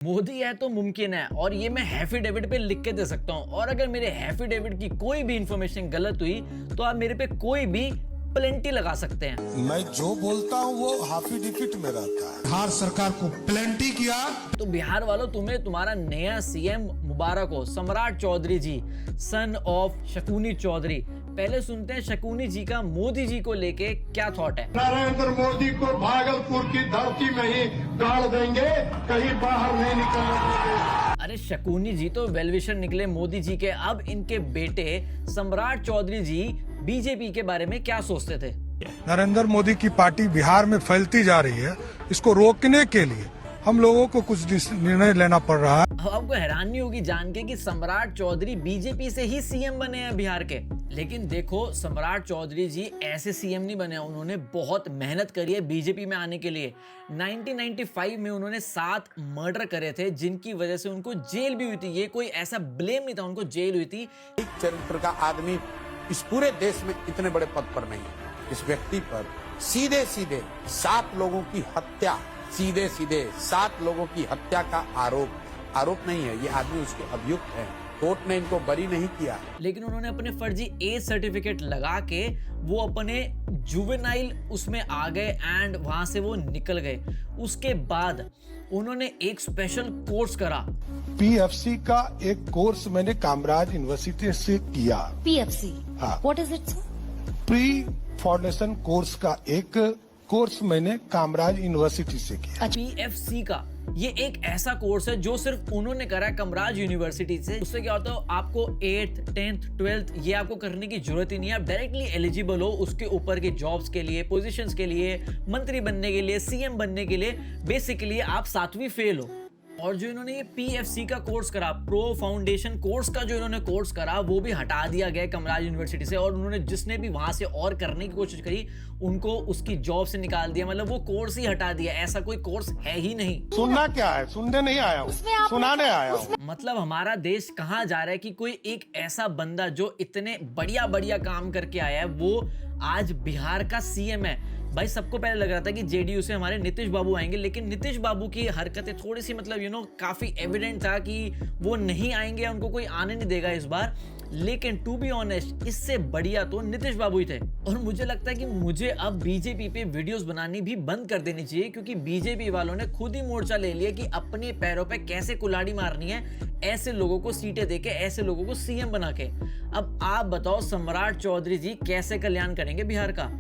मोदी है तो मुमकिन है, और ये मैं एफिडेविट पे लिख के दे सकता हूँ। और अगर मेरे एफिडेविट की कोई भी इंफॉर्मेशन गलत हुई तो आप मेरे पे कोई भी प्लेंटी लगा सकते हैं। मैं जो बोलता हूँ वो हाफी डिफिट में रहता है। बिहार सरकार को प्लेंटी किया। तो बिहार वालों, तुम्हें तुम्हारा नया सीएम मुबारक हो। सम्राट चौधरी जी, सन ऑफ शकुनी चौधरी। पहले सुनते हैं शकुनी जी का मोदी जी को लेके क्या थॉट है। नरेंद्र मोदी को भागलपुर की धरती में ही गाड़ देंगे, कहीं बाहर नहीं निकलने देंगे। अरे शकुनी जी तो वेलविशर निकले मोदी जी के। अब इनके बेटे सम्राट चौधरी जी बीजेपी के बारे में क्या सोचते थे? नरेंद्र मोदी की पार्टी बिहार में फैलती जा रही है, इसको रोकने के लिए हम लोगों को कुछ निर्णय लेना पड़ रहा है। अब आपको हैरानी होगी जान के कि सम्राट चौधरी बीजेपी से ही सीएम बने हैं बिहार के। लेकिन देखो, सम्राट चौधरी जी ऐसे सीएम नहीं बने, उन्होंने बहुत मेहनत करी है बीजेपी में आने के लिए। 1995 में उन्होंने 7 मर्डर करे थे, जिनकी वजह से उनको जेल भी हुई थी। ये कोई ऐसा ब्लेम नहीं था, उनको जेल हुई थी। एक चरित्र का आदमी इस पूरे देश में इतने बड़े पद पर नहीं है। इस व्यक्ति पर सीधे सीधे 7 लोगों की हत्या, सीधे सीधे 7 लोगों की हत्या का आरोप नहीं है, ये आदमी उसके अभियुक्त है। कोर्ट ने इनको बरी नहीं किया। लेकिन उन्होंने अपने फर्जी एज सर्टिफिकेट लगा के वो अपने जुवेनाइल उसमें आ गए एंड वहां से वो निकल गए। उसके बाद उन्होंने एक स्पेशल कोर्स करा। पीएफसी का एक कोर्स मैंने कामराज यूनिवर्सिटी से किया। PFC. हाँ। What is it, sir? Pre foundation course का एक कोर्स मैंने कामराज यूनिवर्सिटी से किया। PFC का ये एक ऐसा कोर्स है जो सिर्फ उन्होंने करा है कमराज यूनिवर्सिटी से। उससे क्या होता है, आपको 8th, 10th, 12th ये आपको करने की जरूरत ही नहीं है। आप डायरेक्टली एलिजिबल हो उसके ऊपर के जॉब्स के लिए, पोजीशंस के लिए, मंत्री बनने के लिए, सीएम बनने के लिए। बेसिकली आप 7वीं फेल हो। और जो इन्होंने ये PFC का कोर्स करा, प्रो फाउंडेशन कोर्स का जो इन्होंने कोर्स करा, वो भी हटा दिया गया कमराज यूनिवर्सिटी से। और उन्होंने जिसने भी वहां से और करने की कोशिश करी उनको उसकी जॉब से निकाल दिया। मतलब वो कोर्स ही हटा दिया। ऐसा कोई कोर्स है ही नहीं। सुनना क्या है, सुनने नहीं आया हूँ, सुनाने आया हूँ। मतलब हमारा देश कहाँ जा रहा है कि कोई एक ऐसा बंदा जो इतने बढ़िया बढ़िया काम करके आया है वो आज बिहार का सीएम है। भाई सबको पहले लग रहा था कि जेडीयू से हमारे नीतीश बाबू आएंगे, लेकिन नीतीश बाबू की हरकतें थोड़ी सी मतलब काफी एविडेंट था कि वो नहीं आएंगे, उनको कोई आने नहीं देगा इस बार। लेकिन टू बी ऑनेस्ट, इससे बढ़िया तो नीतीश बाबू ही थे। और मुझे लगता है कि मुझे अब बीजेपी पे वीडियोस बनानी भी बंद कर देनी चाहिए, क्योंकि बीजेपी वालों ने खुद ही मोर्चा ले लिया कि अपने पैरों पे कैसे कुल्हाड़ी मारनी है, ऐसे लोगों को सीटें देके, ऐसे लोगों को सीएम बना के। अब आप बताओ सम्राट चौधरी जी कैसे कल्याण करेंगे बिहार का?